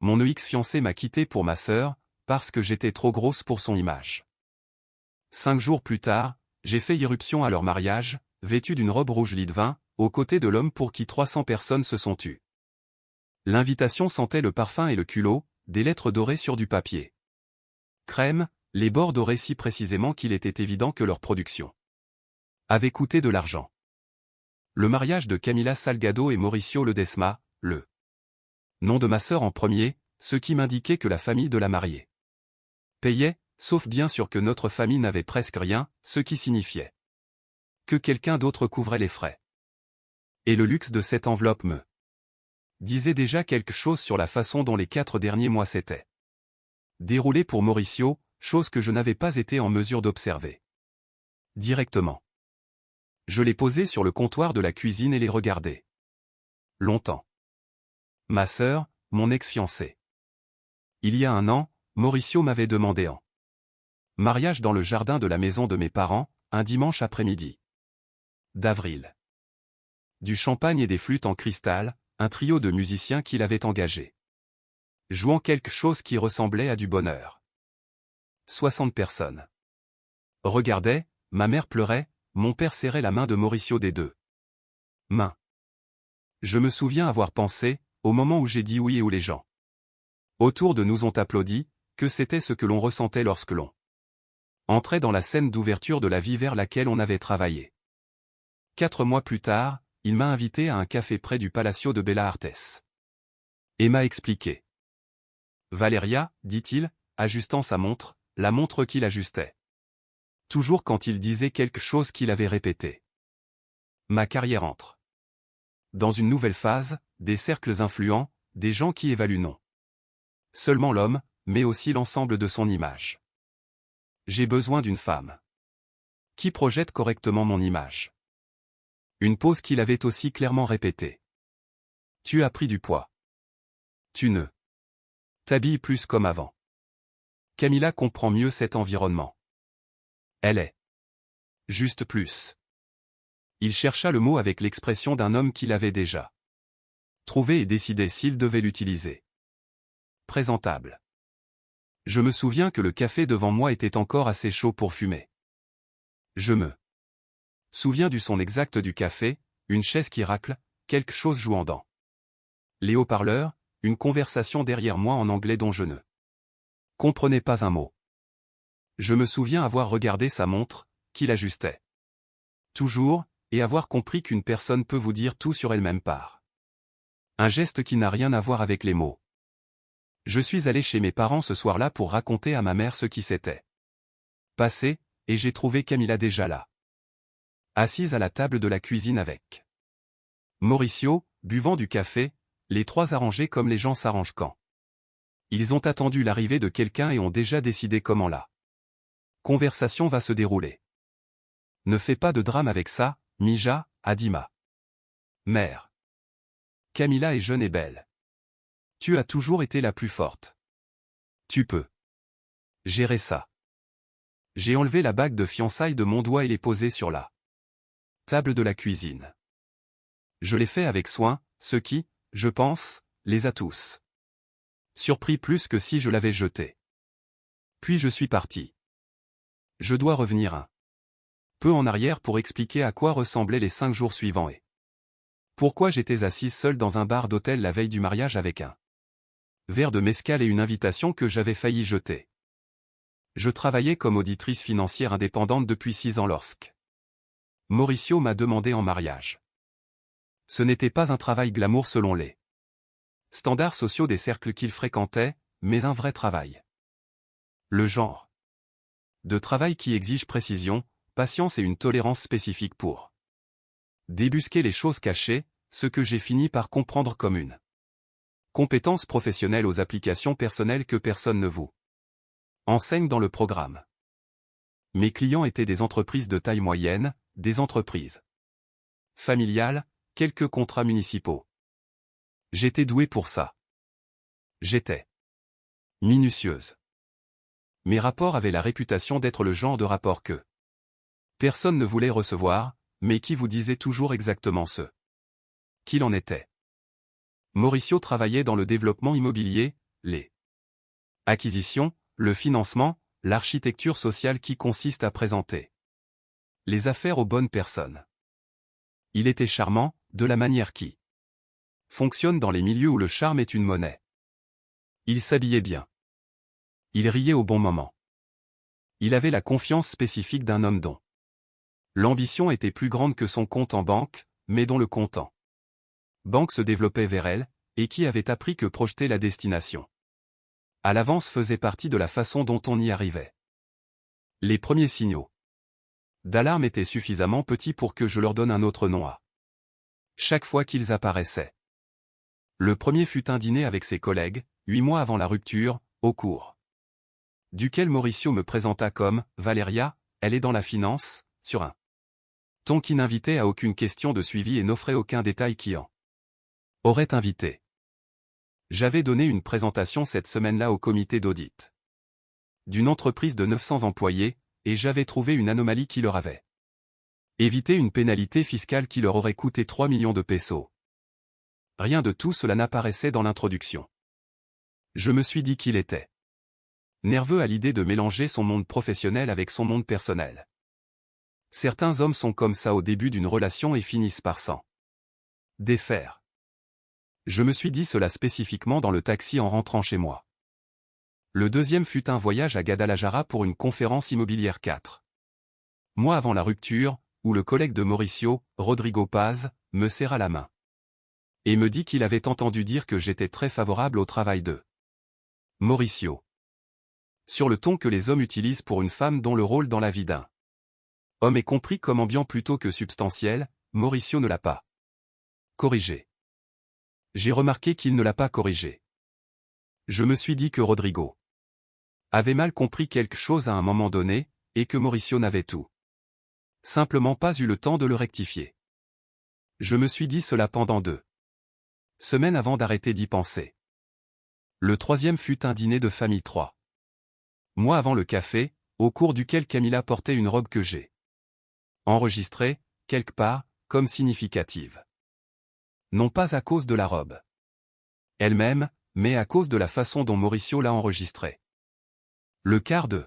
mon ex-fiancé m'a quitté pour ma sœur, parce que j'étais trop grosse pour son image. 5 jours plus tard, j'ai fait irruption à leur mariage, vêtu d'une robe rouge lit de vin, aux côtés de l'homme pour qui 300 personnes se sont tues. L'invitation sentait le parfum et le culot, des lettres dorées sur du papier crème, les bords dorés si précisément qu'il était évident que leur production avait coûté de l'argent. Le mariage de Camila Salgado et Mauricio Ledesma, le nom de ma sœur en premier, ce qui m'indiquait que la famille de la mariée payait, sauf bien sûr que notre famille n'avait presque rien, ce qui signifiait que quelqu'un d'autre couvrait les frais. Et le luxe de cette enveloppe me disait déjà quelque chose sur la façon dont les 4 derniers mois s'étaient déroulés pour Mauricio, chose que je n'avais pas été en mesure d'observer directement. Je les posais sur le comptoir de la cuisine et les regardais longtemps. Ma sœur, mon ex-fiancée. Il y a 1 an, Mauricio m'avait demandé en mariage dans le jardin de la maison de mes parents, un dimanche après-midi d'avril. Du champagne et des flûtes en cristal, un trio de musiciens qu'il avait engagé, jouant quelque chose qui ressemblait à du bonheur. 60 personnes regardaient, ma mère pleurait, mon père serrait la main de Mauricio des 2 mains. Je me souviens avoir pensé, au moment où j'ai dit oui et où les gens autour de nous ont applaudi, que c'était ce que l'on ressentait lorsque l'on entrait dans la scène d'ouverture de la vie vers laquelle on avait travaillé. 4 mois plus tard, il m'a invité à un café près du Palacio de Bella Artes. Et m'a expliqué. Valeria, dit-il, ajustant sa montre, la montre qu'il ajustait toujours quand il disait quelque chose qu'il avait répété. Ma carrière entre dans une nouvelle phase, des cercles influents, des gens qui évaluent non seulement l'homme, mais aussi l'ensemble de son image. J'ai besoin d'une femme qui projette correctement mon image. Une pause qu'il avait aussi clairement répétée. Tu as pris du poids. Tu ne t'habilles plus comme avant. Camila comprend mieux cet environnement. Elle est juste plus. Il chercha le mot avec l'expression d'un homme qu'il avait déjà trouvé et décidait s'il devait l'utiliser. Présentable. Je me souviens que le café devant moi était encore assez chaud pour fumer. Je me souviens du son exact du café, une chaise qui racle, quelque chose jouant dans les haut-parleurs, une conversation derrière moi en anglais dont je ne comprenais pas un mot. Je me souviens avoir regardé sa montre, qu'il ajustait toujours, et avoir compris qu'une personne peut vous dire tout sur elle-même par un geste qui n'a rien à voir avec les mots. Je suis allé chez mes parents ce soir-là pour raconter à ma mère ce qui s'était passé, et j'ai trouvé Camila déjà là, assise à la table de la cuisine avec Mauricio, buvant du café, les 3 arrangés comme les gens s'arrangent quand ils ont attendu l'arrivée de quelqu'un et ont déjà décidé comment la conversation va se dérouler. Ne fais pas de drame avec ça, Mija, a dit ma mère. Camila est jeune et belle. Tu as toujours été la plus forte. Tu peux gérer ça. J'ai enlevé la bague de fiançailles de mon doigt et l'ai posée sur la table de la cuisine. Je l'ai fait avec soin, ce qui, je pense, les a tous surpris plus que si je l'avais jeté. Puis je suis parti. Je dois revenir un peu en arrière pour expliquer à quoi ressemblaient les 5 jours suivants et pourquoi j'étais assise seule dans un bar d'hôtel la veille du mariage avec un verre de mezcal et une invitation que j'avais failli jeter. Je travaillais comme auditrice financière indépendante depuis 6 ans lorsque Mauricio m'a demandé en mariage. Ce n'était pas un travail glamour selon les standards sociaux des cercles qu'il fréquentait, mais un vrai travail. Le genre de travail qui exige précision, patience et une tolérance spécifique pour débusquer les choses cachées, ce que j'ai fini par comprendre comme une compétence professionnelle aux applications personnelles que personne ne vous enseigne dans le programme. Mes clients étaient des entreprises de taille moyenne, des entreprises familiales, quelques contrats municipaux. J'étais doué pour ça. J'étais minutieuse. Mes rapports avaient la réputation d'être le genre de rapport que personne ne voulait recevoir, mais qui vous disait toujours exactement ce qu'il en était. Mauricio travaillait dans le développement immobilier, les acquisitions, le financement, l'architecture sociale qui consiste à présenter les affaires aux bonnes personnes. Il était charmant, de la manière qui fonctionne dans les milieux où le charme est une monnaie. Il s'habillait bien. Il riait au bon moment. Il avait la confiance spécifique d'un homme dont l'ambition était plus grande que son compte en banque, mais dont le compte en banque se développait vers elle, et qui avait appris que projeter la destination à l'avance faisait partie de la façon dont on y arrivait. Les premiers signaux d'alarme étaient suffisamment petits pour que je leur donne un autre nom à chaque fois qu'ils apparaissaient. Le premier fut un dîner avec ses collègues, 8 mois avant la rupture, au cours duquel Mauricio me présenta comme « Valeria, elle est dans la finance », sur un ton qui n'invitait à aucune question de suivi et n'offrait aucun détail qui en aurait invité. J'avais donné une présentation cette semaine-là au comité d'audit d'une entreprise de 900 employés, et j'avais trouvé une anomalie qui leur avait évité une pénalité fiscale qui leur aurait coûté 3 millions de pesos. Rien de tout cela n'apparaissait dans l'introduction. Je me suis dit qu'il était nerveux à l'idée de mélanger son monde professionnel avec son monde personnel. Certains hommes sont comme ça au début d'une relation et finissent par s'en défaire. Je me suis dit cela spécifiquement dans le taxi en rentrant chez moi. Le deuxième fut un voyage à Guadalajara pour une conférence immobilière 4 mois avant la rupture, où le collègue de Mauricio, Rodrigo Paz, me serra la main et me dit qu'il avait entendu dire que j'étais très favorable au travail de Mauricio. Sur le ton que les hommes utilisent pour une femme dont le rôle dans la vie d'un homme est compris comme ambiant plutôt que substantiel, Mauricio ne l'a pas corrigé. J'ai remarqué qu'il ne l'a pas corrigé. Je me suis dit que Rodrigo avait mal compris quelque chose à un moment donné, et que Mauricio n'avait tout simplement pas eu le temps de le rectifier. Je me suis dit cela pendant 2 semaines avant d'arrêter d'y penser. Le troisième fut un dîner de famille 3 mois avant le café, au cours duquel Camila portait une robe que j'ai enregistrée, quelque part, comme significative. Non pas à cause de la robe elle-même, mais à cause de la façon dont Mauricio l'a enregistrée. Le quart de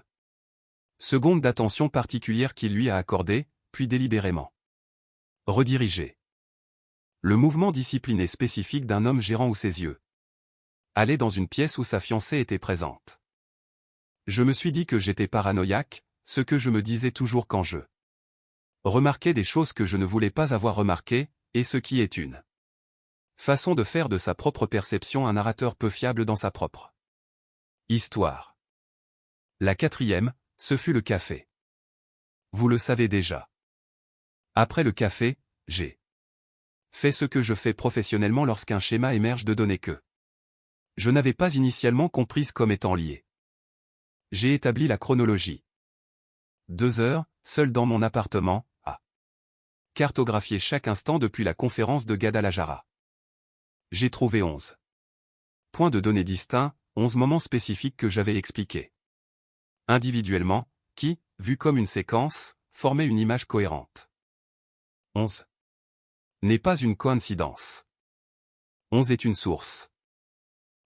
seconde d'attention particulière qu'il lui a accordé, puis délibérément redirigé. Le mouvement discipliné spécifique d'un homme gérant où ses yeux allaient dans une pièce où sa fiancée était présente. Je me suis dit que j'étais paranoïaque, ce que je me disais toujours quand je remarquais des choses que je ne voulais pas avoir remarquées, et ce qui est une façon de faire de sa propre perception un narrateur peu fiable dans sa propre histoire. La quatrième, ce fut le café. Vous le savez déjà. Après le café, j'ai fait ce que je fais professionnellement lorsqu'un schéma émerge de données que je n'avais pas initialement comprises comme étant liées. J'ai établi la chronologie. 2 heures, seul dans mon appartement, à cartographier chaque instant depuis la conférence de Guadalajara. J'ai trouvé 11 points de données distincts, 11 moments spécifiques que j'avais expliqués individuellement, qui, vus comme une séquence, formaient une image cohérente. 11 n'est pas une coïncidence. 11 est une source.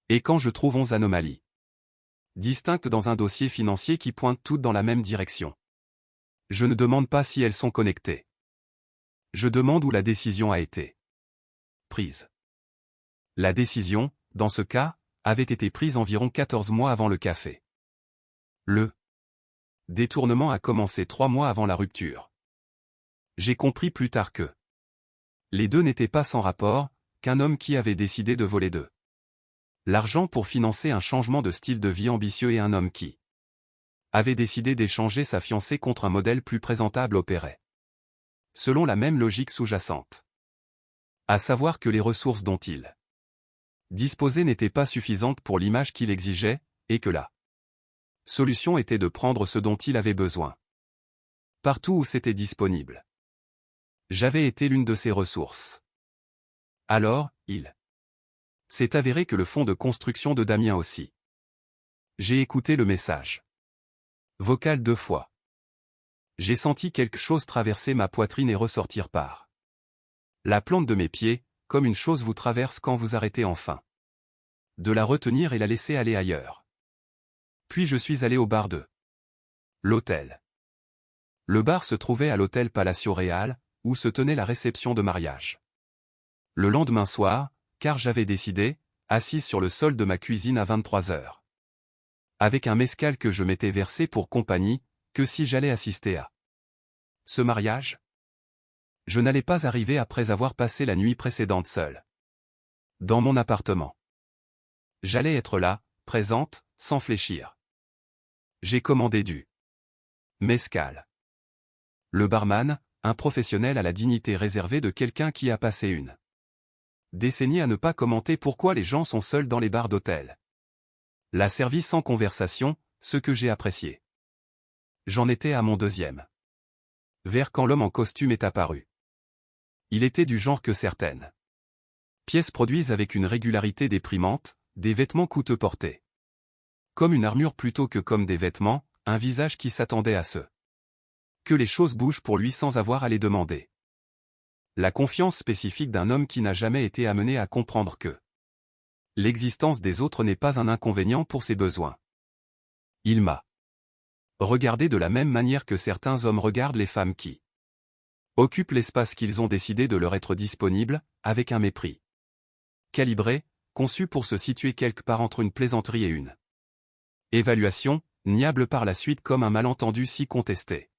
Et quand je trouve 11 anomalies distinctes dans un dossier financier qui pointent toutes dans la même direction, je ne demande pas si elles sont connectées. Je demande où la décision a été prise. La décision, dans ce cas, avait été prise environ 14 mois avant le café. Le détournement a commencé 3 mois avant la rupture. J'ai compris plus tard que les deux n'étaient pas sans rapport, qu'un homme qui avait décidé de voler de l'argent pour financer un changement de style de vie ambitieux et un homme qui avait décidé d'échanger sa fiancée contre un modèle plus présentable opérait selon la même logique sous-jacente. À savoir que les ressources dont il disposait n'étaient pas suffisantes pour l'image qu'il exigeait, et que la solution était de prendre ce dont il avait besoin partout où c'était disponible. J'avais été l'une de ces ressources. Alors, il s'est avéré que le fonds de construction de Damien aussi. J'ai écouté le message vocal 2 fois. J'ai senti quelque chose traverser ma poitrine et ressortir par la plante de mes pieds, comme une chose vous traverse quand vous arrêtez enfin de la retenir et la laisser aller ailleurs. Puis je suis allé au bar de l'hôtel. Le bar se trouvait à l'hôtel Palacio Real, où se tenait la réception de mariage. Le lendemain soir, car j'avais décidé, assise sur le sol de ma cuisine à 23 heures. Avec un mezcal que je m'étais versé pour compagnie, que si j'allais assister à ce mariage, je n'allais pas arriver après avoir passé la nuit précédente seule dans mon appartement. J'allais être là, présente, sans fléchir. J'ai commandé du mezcal. Le barman, un professionnel à la dignité réservée de quelqu'un qui a passé une décennie à ne pas commenter pourquoi les gens sont seuls dans les bars d'hôtel. L'a servi sans conversation, ce que j'ai apprécié. J'en étais à mon deuxième verre quand l'homme en costume est apparu. Il était du genre que certaines pièces produisent avec une régularité déprimante, des vêtements coûteux portés comme une armure plutôt que comme des vêtements, un visage qui s'attendait à ce que les choses bougent pour lui sans avoir à les demander. La confiance spécifique d'un homme qui n'a jamais été amené à comprendre que l'existence des autres n'est pas un inconvénient pour ses besoins. Il m'a regardé de la même manière que certains hommes regardent les femmes qui occupent l'espace qu'ils ont décidé de leur être disponible, avec un mépris calibré, conçu pour se situer quelque part entre une plaisanterie et une évaluation, niable par la suite comme un malentendu si contesté.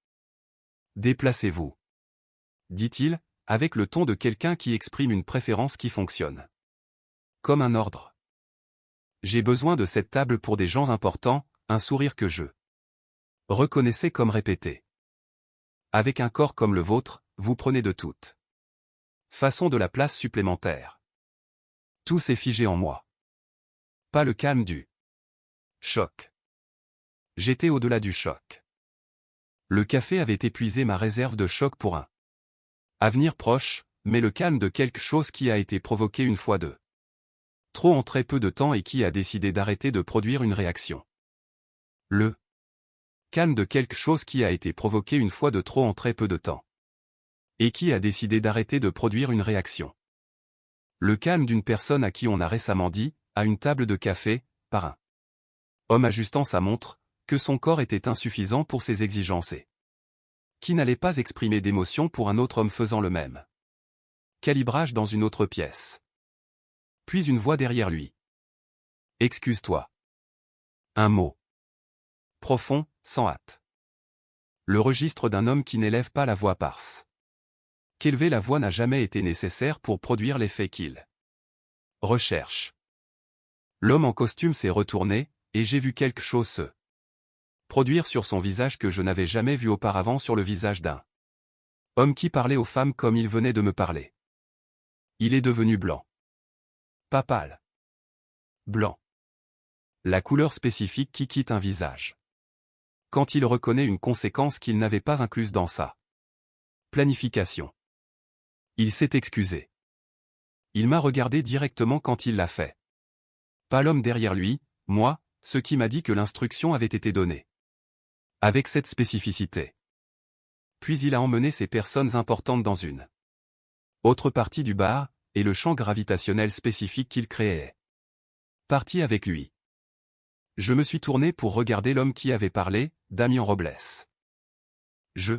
Déplacez-vous, dit-il, avec le ton de quelqu'un qui exprime une préférence qui fonctionne comme un ordre. J'ai besoin de cette table pour des gens importants, un sourire que je reconnaissais comme répété. Avec un corps comme le vôtre, vous prenez de toute façon de la place supplémentaire. Tout s'est figé en moi. Pas le calme du choc. J'étais au-delà du choc. Le café avait épuisé ma réserve de choc pour un avenir proche, mais le calme de quelque chose qui a été provoqué une fois de trop en très peu de temps et qui a décidé d'arrêter de produire une réaction. Le calme de quelque chose qui a été provoqué une fois de trop en très peu de temps. Et qui a décidé d'arrêter de produire une réaction. Le calme d'une personne à qui on a récemment dit, à une table de café, par un homme ajustant sa montre, que son corps était insuffisant pour ses exigences et qui n'allait pas exprimer d'émotion pour un autre homme faisant le même calibrage dans une autre pièce. Puis une voix derrière lui. Excuse-toi. Un mot profond, sans hâte. Le registre d'un homme qui n'élève pas la voix parse. Qu'élever la voix n'a jamais été nécessaire pour produire l'effet qu'il recherche. L'homme en costume s'est retourné, et j'ai vu quelque chose se produire sur son visage que je n'avais jamais vu auparavant sur le visage d'un homme qui parlait aux femmes comme il venait de me parler. Il est devenu blanc. Pas pâle. Blanc. La couleur spécifique qui quitte un visage quand il reconnaît une conséquence qu'il n'avait pas incluse dans sa planification. Il s'est excusé. Il m'a regardé directement quand il l'a fait. Pas l'homme derrière lui, moi, ce qui m'a dit que l'instruction avait été donnée. Avec cette spécificité. Puis il a emmené ces personnes importantes dans une autre partie du bar, et le champ gravitationnel spécifique qu'il créait. Parti avec lui. Je me suis tourné pour regarder l'homme qui avait parlé, Damian Robles. Je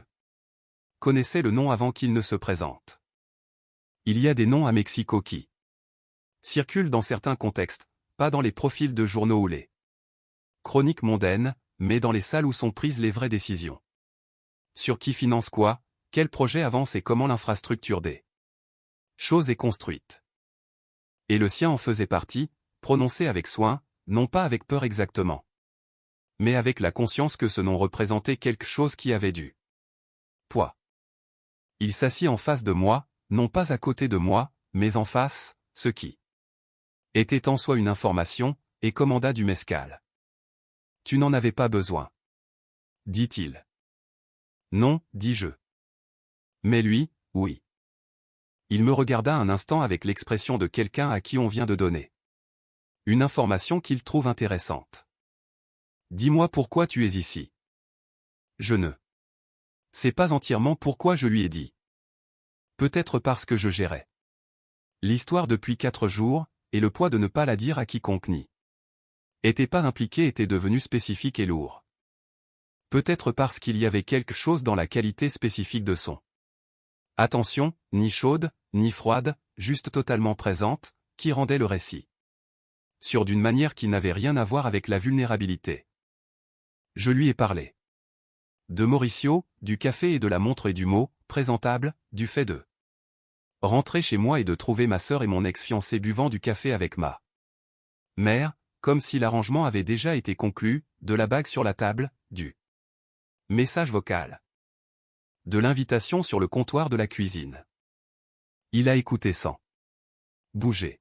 connaissais le nom avant qu'il ne se présente. Il y a des noms à Mexico qui circulent dans certains contextes, pas dans les profils de journaux ou les chroniques mondaines, mais dans les salles où sont prises les vraies décisions. Sur qui finance quoi, quel projet avance et comment l'infrastructure des choses est construite. Et le sien en faisait partie, prononcé avec soin, non pas avec peur exactement, mais avec la conscience que ce nom représentait quelque chose qui avait du poids. Il s'assit en face de moi, non pas à côté de moi, mais en face, ce qui était en soi une information, et commanda du mezcal. Tu n'en avais pas besoin, dit-il. Non, dis-je. Mais lui, oui. Il me regarda un instant avec l'expression de quelqu'un à qui on vient de donner une information qu'il trouve intéressante. Dis-moi pourquoi tu es ici. Je ne sais pas entièrement pourquoi je lui ai dit. Peut-être parce que je gérais l'histoire depuis 4 jours, et le poids de ne pas la dire à quiconque ni était pas impliqué était devenu spécifique et lourd. Peut-être parce qu'il y avait quelque chose dans la qualité spécifique de son attention, ni chaude, ni froide, juste totalement présente, qui rendait le récit sûr d'une manière qui n'avait rien à voir avec la vulnérabilité. Je lui ai parlé de Mauricio, du café et de la montre et du mot, présentable, du fait de rentrer chez moi et de trouver ma sœur et mon ex-fiancé buvant du café avec ma mère, comme si l'arrangement avait déjà été conclu, de la bague sur la table, du message vocal, de l'invitation sur le comptoir de la cuisine. Il a écouté sans bouger.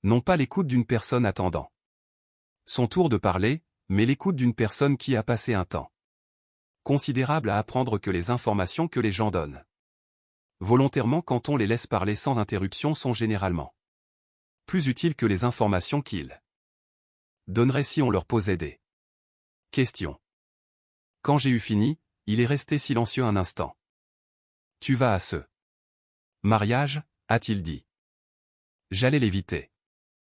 Non pas l'écoute d'une personne attendant son tour de parler, mais l'écoute d'une personne qui a passé un temps considérable à apprendre que les informations que les gens donnent volontairement quand on les laisse parler sans interruption sont généralement plus utiles que les informations qu'ils donneraient si on leur posait des questions. Quand j'ai eu fini, il est resté silencieux un instant. « Tu vas à ce mariage ?» a-t-il dit. J'allais l'éviter.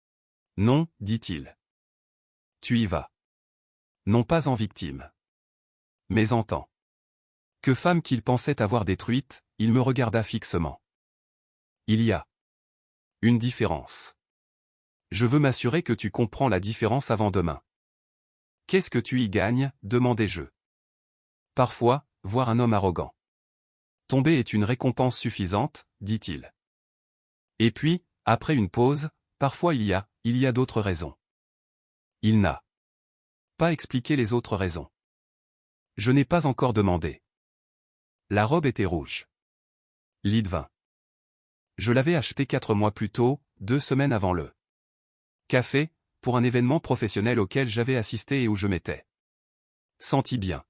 « Non, dit-il. Tu y vas. Non pas en victime. Mais en tant que femme qu'il pensait avoir détruite, il me regarda fixement. Il y a une différence. Je veux m'assurer que tu comprends la différence avant demain. Qu'est-ce que tu y gagnes, demandai-je. Parfois, voir un homme arrogant tomber est une récompense suffisante, dit-il. Et puis, après une pause, parfois il y a d'autres raisons. Il n'a pas expliqué les autres raisons. Je n'ai pas encore demandé. La robe était rouge. Lit de vin. Je l'avais achetée 4 mois plus tôt, 2 semaines avant le café, pour un événement professionnel auquel j'avais assisté et où je m'étais senti bien.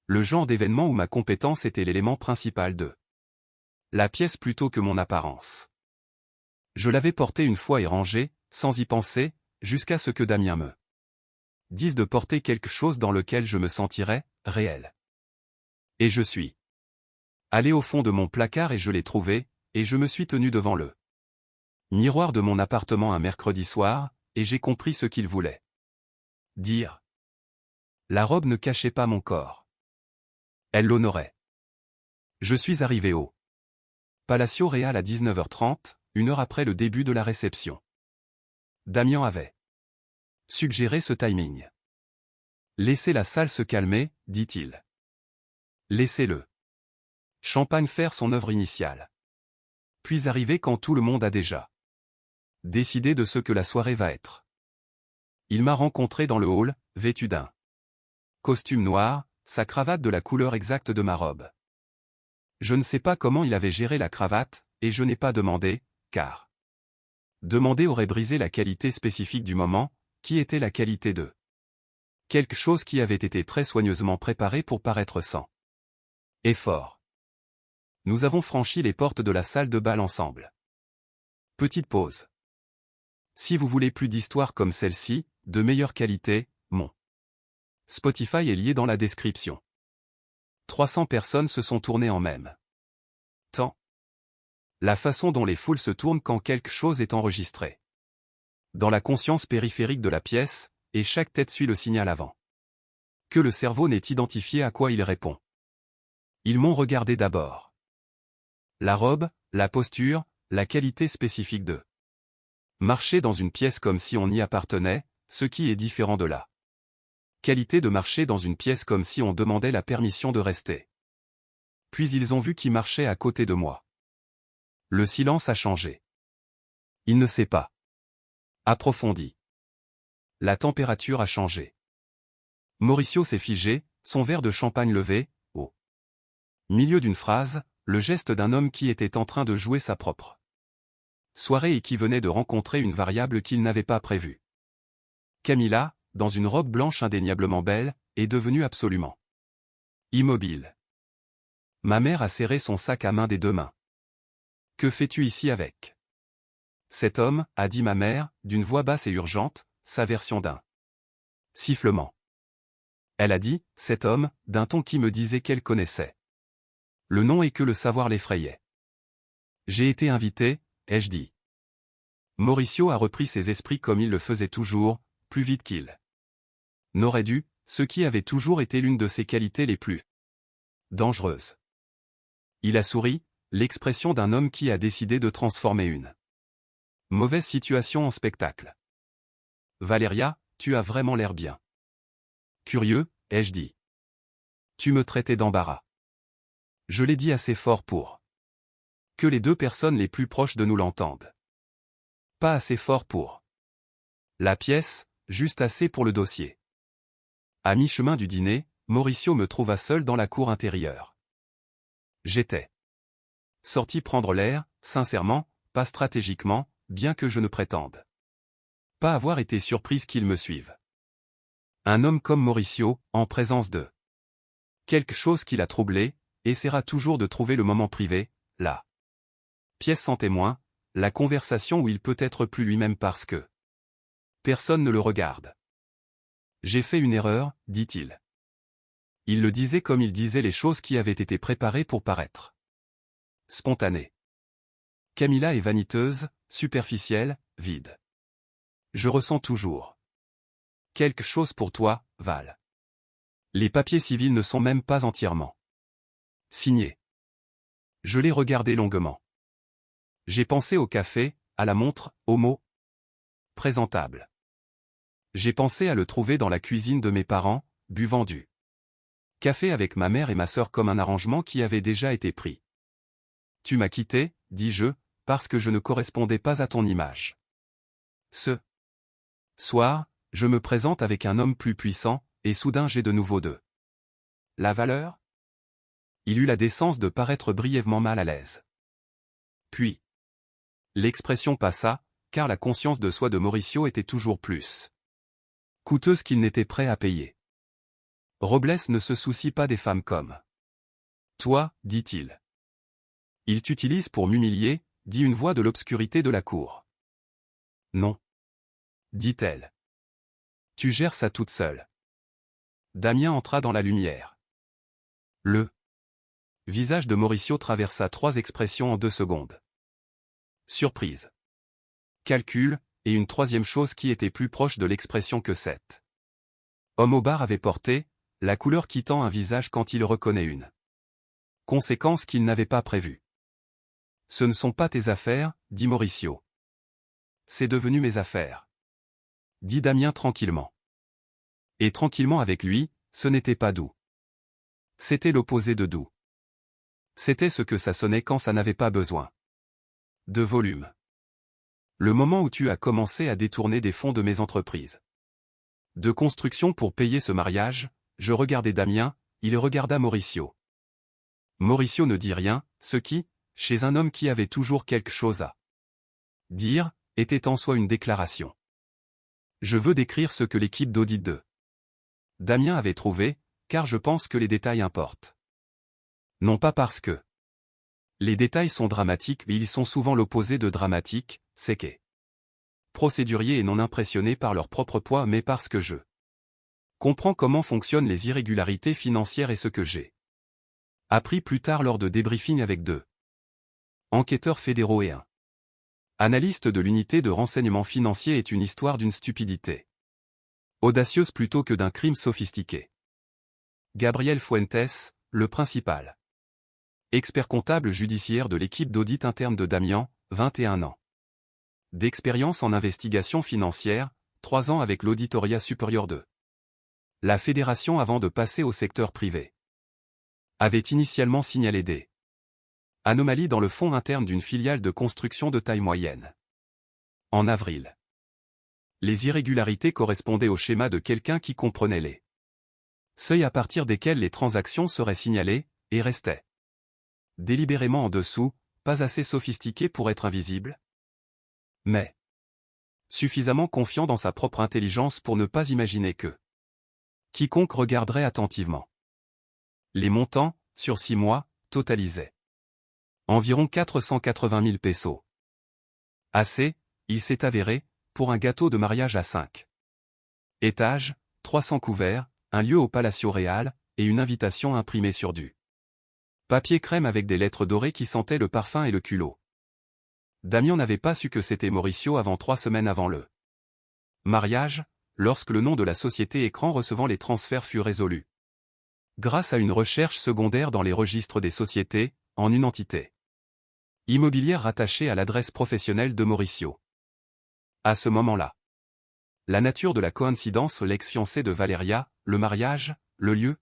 Le genre d'événement où ma compétence était l'élément principal de la pièce plutôt que mon apparence. Je l'avais portée une fois et rangée, sans y penser, jusqu'à ce que Damien me dise de porter quelque chose dans lequel je me sentirais réel. Et je suis allé au fond de mon placard et je l'ai trouvé, et je me suis tenu devant le miroir de mon appartement un mercredi soir, et j'ai compris ce qu'il voulait dire. La robe ne cachait pas mon corps. Elle l'honorait. Je suis arrivé au Palacio Real à 19h30, 1 heure après le début de la réception. Damien avait suggéré ce timing. Laissez la salle se calmer, dit-il. Laissez-le champagne faire son œuvre initiale. Puis arriver quand tout le monde a déjà décidé de ce que la soirée va être. Il m'a rencontré dans le hall, vêtu d'un costume noir, sa cravate de la couleur exacte de ma robe. Je ne sais pas comment il avait géré la cravate, et je n'ai pas demandé, car demander aurait brisé la qualité spécifique du moment, qui était la qualité de quelque chose qui avait été très soigneusement préparé pour paraître sans effort. Nous avons franchi les portes de la salle de bal ensemble. Petite pause. Si vous voulez plus d'histoires comme celle-ci, de meilleure qualité, mon Spotify est lié dans la description. 300 personnes se sont tournées en même temps. La façon dont les foules se tournent quand quelque chose est enregistré dans la conscience périphérique de la pièce, et chaque tête suit le signal avant que le cerveau n'ait identifié à quoi il répond. Ils m'ont regardé d'abord. La robe, la posture, la qualité spécifique de marcher dans une pièce comme si on y appartenait, ce qui est différent de la qualité de marcher dans une pièce comme si on demandait la permission de rester. Puis ils ont vu qui marchait à côté de moi. Le silence a changé. Il ne s'est pas approfondi. La température a changé. Mauricio s'est figé, son verre de champagne levé, au milieu d'une phrase, le geste d'un homme qui était en train de jouer sa propre soirée et qui venait de rencontrer une variable qu'il n'avait pas prévue. Camilla, dans une robe blanche indéniablement belle, est devenue absolument immobile. Ma mère a serré son sac à main des 2 mains. « Que fais-tu ici avec cet homme ?» a dit ma mère, d'une voix basse et urgente, sa version d'un sifflement. Elle a dit « cet homme » d'un ton qui me disait qu'elle connaissait le nom et que le savoir l'effrayait. J'ai été invité, ai-je dit. Mauricio a repris ses esprits comme il le faisait toujours, plus vite qu'il n'aurait dû, ce qui avait toujours été l'une de ses qualités les plus dangereuses. Il a souri, l'expression d'un homme qui a décidé de transformer une mauvaise situation en spectacle. Valeria, tu as vraiment l'air bien. Curieux, ai-je dit. Tu me traitais d'embarras. Je l'ai dit assez fort pour que les deux personnes les plus proches de nous l'entendent. Pas assez fort pour la pièce, juste assez pour le dossier. À mi-chemin du dîner, Mauricio me trouva seul dans la cour intérieure. J'étais sorti prendre l'air, sincèrement, pas stratégiquement, bien que je ne prétende pas avoir été surprise qu'il me suive. Un homme comme Mauricio, en présence de quelque chose qui l'a troublé, essaiera toujours de trouver le moment privé, la pièce sans témoin, la conversation où il peut être plus lui-même parce que personne ne le regarde. J'ai fait une erreur, dit-il. Il le disait comme il disait les choses qui avaient été préparées pour paraître spontanées. Camilla est vaniteuse, superficielle, vide. Je ressens toujours quelque chose pour toi, Val. Les papiers civils ne sont même pas entièrement signés. Je l'ai regardé longuement. J'ai pensé au café, à la montre, aux mots présentables. J'ai pensé à le trouver dans la cuisine de mes parents, buvant du café avec ma mère et ma sœur comme un arrangement qui avait déjà été pris. Tu m'as quitté, dis-je, parce que je ne correspondais pas à ton image. Ce soir, je me présente avec un homme plus puissant, et soudain j'ai de nouveau de la valeur. Il eut la décence de paraître brièvement mal à l'aise. Puis, l'expression passa, car la conscience de soi de Mauricio était toujours plus coûteuse qu'il n'était prêt à payer. Robles ne se soucie pas des femmes comme toi, dit-il. Il t'utilise pour m'humilier, dit une voix de l'obscurité de la cour. Non, dit-elle. Tu gères ça toute seule. Damien entra dans la lumière. Le visage de Mauricio traversa 3 expressions en 2 secondes. Surprise. Calcul, et une troisième chose qui était plus proche de l'expression que cet homme au bar avait porté, la couleur quittant un visage quand il reconnaît une conséquence qu'il n'avait pas prévue. Ce ne sont pas tes affaires, dit Mauricio. C'est devenu mes affaires, dit Damien tranquillement. Et tranquillement avec lui, ce n'était pas doux. C'était l'opposé de doux. C'était ce que ça sonnait quand ça n'avait pas besoin de volume. Le moment où tu as commencé à détourner des fonds de mes entreprises de construction pour payer ce mariage, je regardai Damien, il regarda Mauricio. Mauricio ne dit rien, ce qui, chez un homme qui avait toujours quelque chose à dire, était en soi une déclaration. Je veux décrire ce que l'équipe d'audit de Damien avait trouvé, car je pense que les détails importent. Non pas parce que les détails sont dramatiques, mais ils sont souvent l'opposé de dramatique, c'est qu'est procédurier et non impressionné par leur propre poids mais parce que je comprends comment fonctionnent les irrégularités financières et ce que j'ai appris plus tard lors de débriefing avec 2 enquêteurs fédéraux et un analyste de l'unité de renseignement financier est une histoire d'une stupidité audacieuse plutôt que d'un crime sophistiqué. Gabriel Fuentes, le principal expert comptable judiciaire de l'équipe d'audit interne de Damien, 21 ans. D'expérience en investigation financière, 3 ans avec l'auditoria supérieur de la fédération avant de passer au secteur privé. Avait initialement signalé des anomalies dans le fonds interne d'une filiale de construction de taille moyenne. En avril, les irrégularités correspondaient au schéma de quelqu'un qui comprenait les seuils à partir desquels les transactions seraient signalées, et restaient délibérément en dessous, pas assez sophistiqués pour être invisibles, mais suffisamment confiant dans sa propre intelligence pour ne pas imaginer que quiconque regarderait attentivement. Les montants, sur 6 mois, totalisaient environ 480 000 pesos. Assez, il s'est avéré, pour un gâteau de mariage à 5 étages, 300 couverts, un lieu au Palacio Real, et une invitation imprimée sur du papier crème avec des lettres dorées qui sentaient le parfum et le culot. Damien n'avait pas su que c'était Mauricio avant 3 semaines avant le mariage, lorsque le nom de la société écran recevant les transferts fut résolu. Grâce à une recherche secondaire dans les registres des sociétés, en une entité immobilière rattachée à l'adresse professionnelle de Mauricio. À ce moment-là, la nature de la coïncidence, l'ex-fiancé de Valeria, le mariage, le lieu,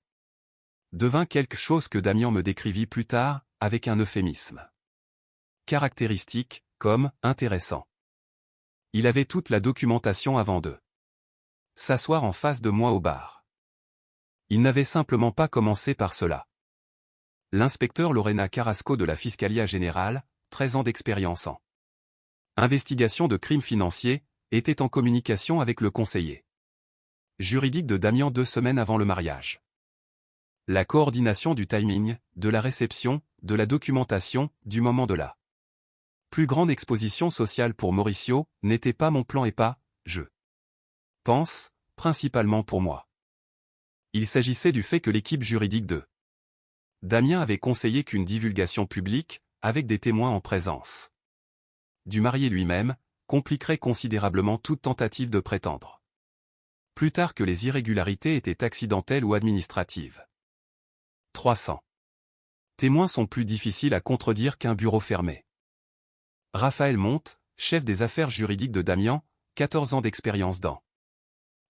devint quelque chose que Damien me décrivit plus tard, avec un euphémisme caractéristique, comme intéressant. Il avait toute la documentation avant de s'asseoir en face de moi au bar. Il n'avait simplement pas commencé par cela. L'inspecteur Lorena Carrasco de la Fiscalia Générale, 13 ans d'expérience en investigation de crimes financiers, était en communication avec le conseiller juridique de Damien 2 semaines avant le mariage. La coordination du timing, de la réception, de la documentation, du moment de la plus grande exposition sociale pour Mauricio, n'était pas mon plan et pas, je pense, principalement pour moi. Il s'agissait du fait que l'équipe juridique de Damien avait conseillé qu'une divulgation publique, avec des témoins en présence du marié lui-même, compliquerait considérablement toute tentative de prétendre plus tard que les irrégularités étaient accidentelles ou administratives. 300. Témoins sont plus difficiles à contredire qu'un bureau fermé. Raphaël Monte, chef des affaires juridiques de Damien, 14 ans d'expérience dans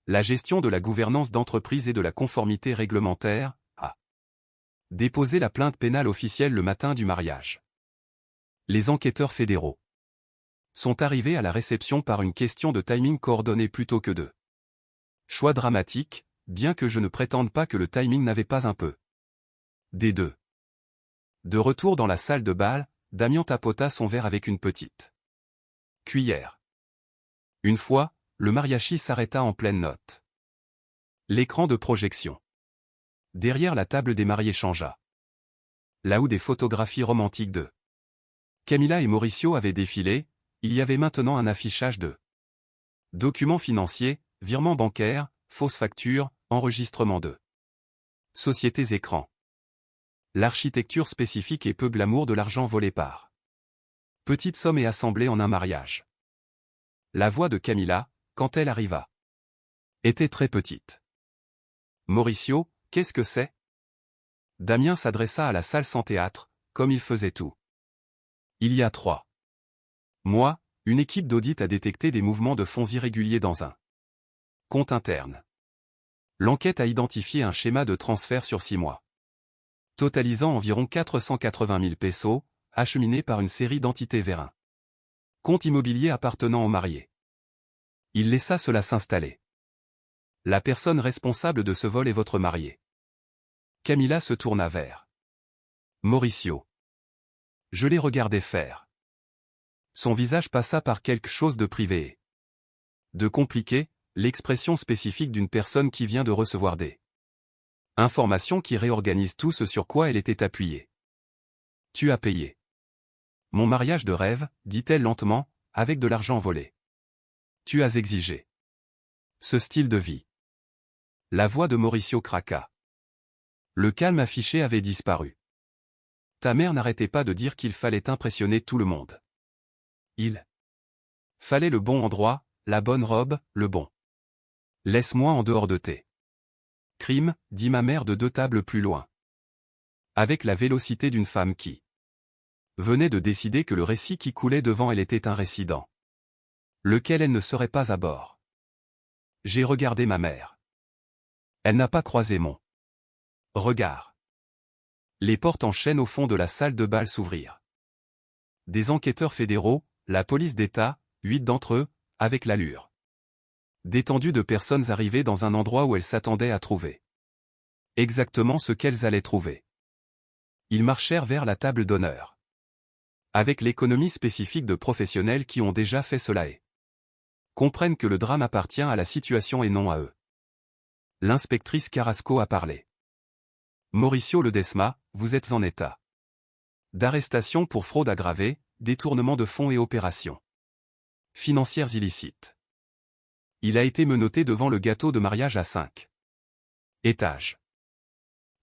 la gestion de la gouvernance d'entreprise et de la conformité réglementaire, a déposé la plainte pénale officielle le matin du mariage. Les enquêteurs fédéraux sont arrivés à la réception par une question de timing coordonné plutôt que de choix dramatique, bien que je ne prétende pas que le timing n'avait pas un peu des deux. De retour dans la salle de bal, Damien tapota son verre avec une petite cuillère. Une fois, le mariachi s'arrêta en pleine note. L'écran de projection derrière la table des mariés changea. Là où des photographies romantiques de Camila et Mauricio avaient défilé, il y avait maintenant un affichage de documents financiers, virements bancaires, fausses factures, enregistrements de sociétés écrans. L'architecture spécifique et peu glamour de l'argent volé par petite somme et assemblée en un mariage. La voix de Camila, quand elle arriva, était très petite. Mauricio, qu'est-ce que c'est? Damien s'adressa à la salle sans théâtre, comme il faisait tout. Il y a 3 mois, une équipe d'audit a détecté des mouvements de fonds irréguliers dans un compte interne. L'enquête a identifié un schéma de transfert sur 6 mois, totalisant environ 480 000 pesos, acheminés par une série d'entités vers un compte immobilier appartenant au marié. Il laissa cela s'installer. La personne responsable de ce vol est votre marié. Camila se tourna vers Mauricio. Je l'ai regardé faire. Son visage passa par quelque chose de privé et de compliqué, l'expression spécifique d'une personne qui vient de recevoir des informations qui réorganisent tout ce sur quoi elle était appuyée. Tu as payé mon mariage de rêve, dit-elle lentement, avec de l'argent volé. Tu as exigé ce style de vie. La voix de Mauricio craqua. Le calme affiché avait disparu. Ta mère n'arrêtait pas de dire qu'il fallait impressionner tout le monde. Il fallait le bon endroit, la bonne robe, le bon. Laisse-moi en dehors de tes crimes, dit ma mère de 2 tables plus loin. Avec la vélocité d'une femme qui venait de décider que le récit qui coulait devant elle était un récit dans lequel elle ne serait pas à bord. J'ai regardé ma mère. Elle n'a pas croisé mon regard. Les portes en chaîne au fond de la salle de bal s'ouvrirent. Des enquêteurs fédéraux, la police d'État, 8 d'entre eux, avec l'allure détendue de personnes arrivées dans un endroit où elles s'attendaient à trouver exactement ce qu'elles allaient trouver. Ils marchèrent vers la table d'honneur. Avec l'économie spécifique de professionnels qui ont déjà fait cela et comprennent que le drame appartient à la situation et non à eux. L'inspectrice Carrasco a parlé. Mauricio Ledesma, vous êtes en état d'arrestation pour fraude aggravée, détournement de fonds et opérations financières illicites. Il a été menotté devant le gâteau de mariage à 5 étages.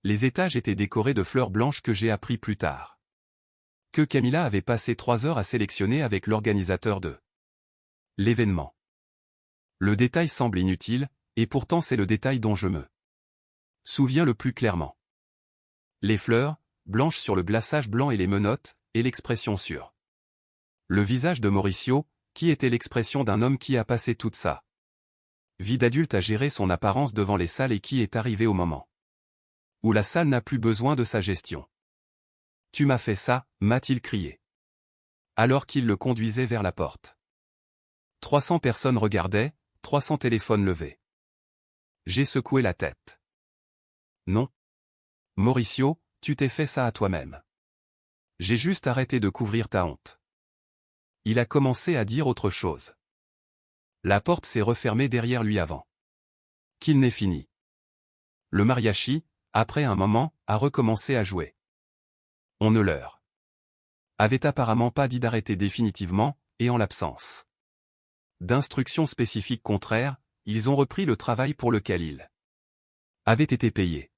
Les étages étaient décorés de fleurs blanches que j'ai appris plus tard que Camilla avait passé 3 heures à sélectionner avec l'organisateur de l'événement. Le détail semble inutile, et pourtant c'est le détail dont je me souviens le plus clairement. Les fleurs, blanches sur le glaçage blanc et les menottes, et l'expression sur le visage de Mauricio, qui était l'expression d'un homme qui a passé toute sa vie d'adulte à gérer son apparence devant les salles et qui est arrivé au moment où la salle n'a plus besoin de sa gestion. « Tu m'as fait ça », m'a-t-il crié, alors qu'il le conduisait vers la porte. 300 personnes regardaient, 300 téléphones levés. J'ai secoué la tête. Non. Mauricio, tu t'es fait ça à toi-même. J'ai juste arrêté de couvrir ta honte. Il a commencé à dire autre chose. La porte s'est refermée derrière lui avant qu'il n'ait fini. Le mariachi, après un moment, a recommencé à jouer. On ne leur avait apparemment pas dit d'arrêter définitivement, et en l'absence d'instructions spécifiques contraires, ils ont repris le travail pour lequel ils avaient été payés.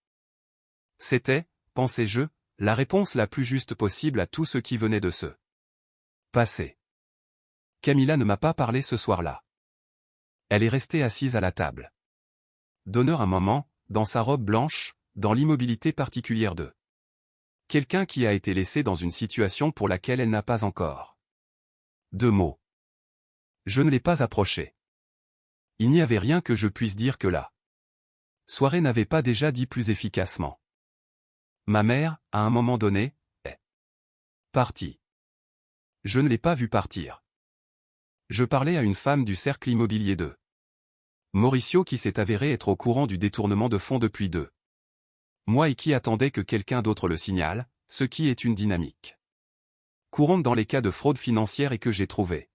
C'était, pensais-je, la réponse la plus juste possible à tout ce qui venait de se passer. Camilla ne m'a pas parlé ce soir-là. Elle est restée assise à la table d'honneur un moment, dans sa robe blanche, dans l'immobilité particulière de quelqu'un qui a été laissé dans une situation pour laquelle elle n'a pas encore 2 mots. Je ne l'ai pas approchée. Il n'y avait rien que je puisse dire que la soirée n'avait pas déjà dit plus efficacement. Ma mère, à un moment donné, est partie. Je ne l'ai pas vue partir. Je parlais à une femme du cercle immobilier de Mauricio qui s'est avéré être au courant du détournement de fonds depuis 2 mois et qui attendait que quelqu'un d'autre le signale, ce qui est une dynamique courante dans les cas de fraude financière et que j'ai trouvé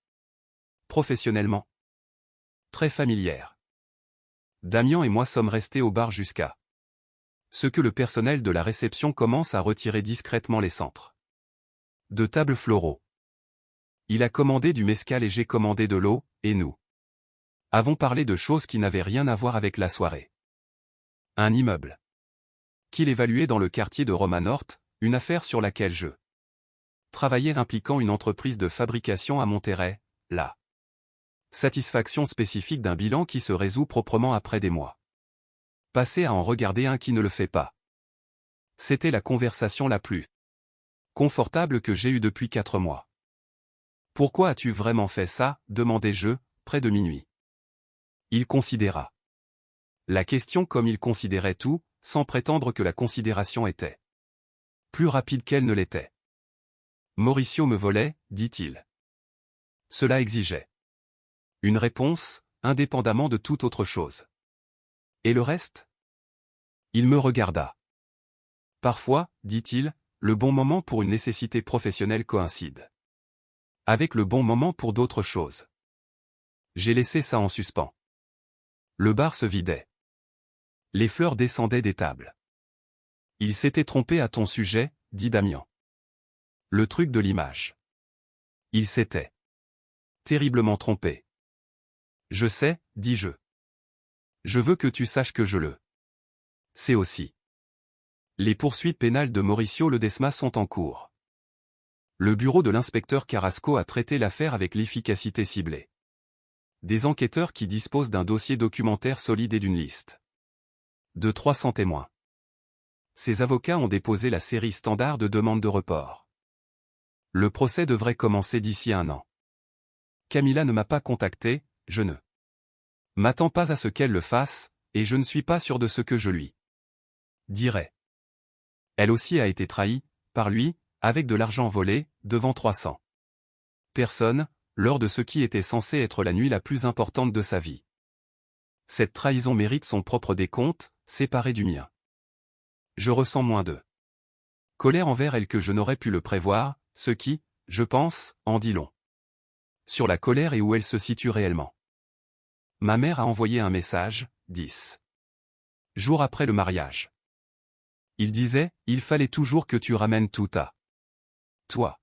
professionnellement très familière. Damien et moi sommes restés au bar jusqu'à ce que le personnel de la réception commence à retirer discrètement les centres de tables floraux. Il a commandé du mezcal et j'ai commandé de l'eau, et nous avons parlé de choses qui n'avaient rien à voir avec la soirée. Un immeuble qu'il évaluait dans le quartier de Roma Nord, une affaire sur laquelle je travaillais impliquant une entreprise de fabrication à Monterrey, la satisfaction spécifique d'un bilan qui se résout proprement après des mois passés à en regarder un qui ne le fait pas. C'était la conversation la plus confortable que j'ai eue depuis 4 mois. « Pourquoi as-tu vraiment fait ça ?» demandai-je, près de minuit. Il considéra la question comme il considérait tout, sans prétendre que la considération était plus rapide qu'elle ne l'était. Mauricio me volait, dit-il. Cela exigeait une réponse, indépendamment de toute autre chose. Et le reste ? Il me regarda. Parfois, dit-il, le bon moment pour une nécessité professionnelle coïncide avec le bon moment pour d'autres choses. J'ai laissé ça en suspens. Le bar se vidait. Les fleurs descendaient des tables. Il s'était trompé à ton sujet, dit Damien. Le truc de l'image. Il s'était terriblement trompé. Je sais, dis-je. Je veux que tu saches que je le sais aussi. Les poursuites pénales de Mauricio Ledesma sont en cours. Le bureau de l'inspecteur Carrasco a traité l'affaire avec l'efficacité ciblée. Des enquêteurs qui disposent d'un dossier documentaire solide et d'une liste de 300 témoins. Ses avocats ont déposé la série standard de demandes de report. Le procès devrait commencer d'ici 1 an. Camilla ne m'a pas contacté, je ne m'attends pas à ce qu'elle le fasse, et je ne suis pas sûr de ce que je lui dirai. Elle aussi a été trahie, par lui, avec de l'argent volé, devant 300 personnes, lors de ce qui était censé être la nuit la plus importante de sa vie. Cette trahison mérite son propre décompte, séparé du mien. Je ressens moins de colère envers elle que je n'aurais pu le prévoir, ce qui, je pense, en dit long sur la colère et où elle se situe réellement. Ma mère a envoyé un message, 10 jours après le mariage. Il disait, il fallait toujours que tu ramènes tout à toi.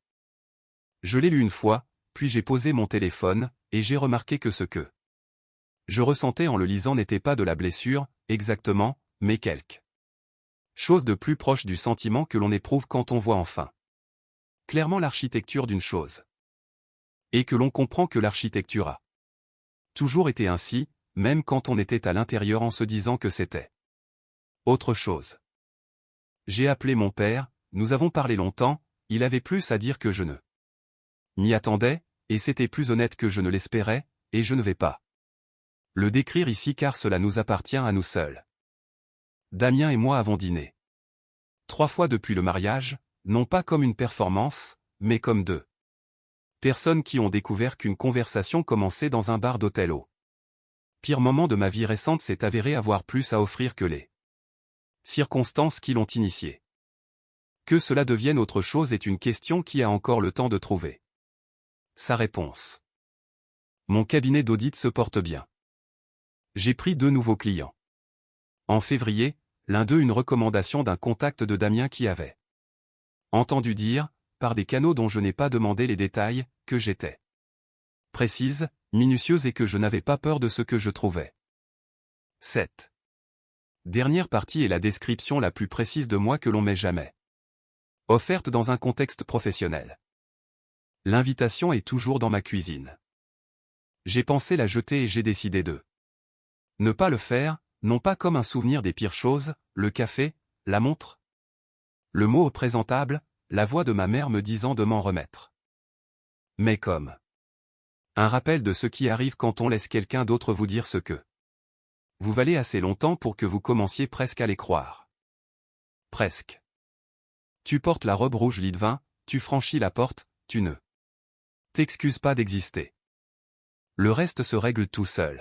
Je l'ai lu une fois, puis j'ai posé mon téléphone, et j'ai remarqué que ce que je ressentais en le lisant n'était pas de la blessure, exactement, mais quelque chose de plus proche du sentiment que l'on éprouve quand on voit enfin clairement l'architecture d'une chose. Et que l'on comprend que l'architecture a toujours été ainsi, même quand on était à l'intérieur en se disant que c'était autre chose. J'ai appelé mon père, nous avons parlé longtemps, il avait plus à dire que je ne m'y attendais, et c'était plus honnête que je ne l'espérais, et je ne vais pas le décrire ici car cela nous appartient à nous seuls. Damien et moi avons dîné 3 fois depuis le mariage, non pas comme une performance, mais comme 2 personnes qui ont découvert qu'une conversation commençait dans un bar d'hôtel au pire moment de ma vie récente s'est avéré avoir plus à offrir que les circonstances qui l'ont initié. Que cela devienne autre chose est une question qui a encore le temps de trouver sa réponse. Mon cabinet d'audit se porte bien. J'ai pris 2 nouveaux clients. En février, l'un d'eux une recommandation d'un contact de Damien qui avait entendu dire, par des canaux dont je n'ai pas demandé les détails, que j'étais précise, minutieuse et que je n'avais pas peur de ce que je trouvais. Cette dernière partie est la description la plus précise de moi que l'on m'ait jamais offerte dans un contexte professionnel. L'invitation est toujours dans ma cuisine. J'ai pensé la jeter et j'ai décidé de ne pas le faire, non pas comme un souvenir des pires choses, le café, la montre. Le mot présentable, la voix de ma mère me disant de m'en remettre. Mais comme un rappel de ce qui arrive quand on laisse quelqu'un d'autre vous dire ce que vous valez assez longtemps pour que vous commenciez presque à les croire. Presque. Tu portes la robe rouge lit de vin, tu franchis la porte, tu ne t'excuses pas d'exister. Le reste se règle tout seul.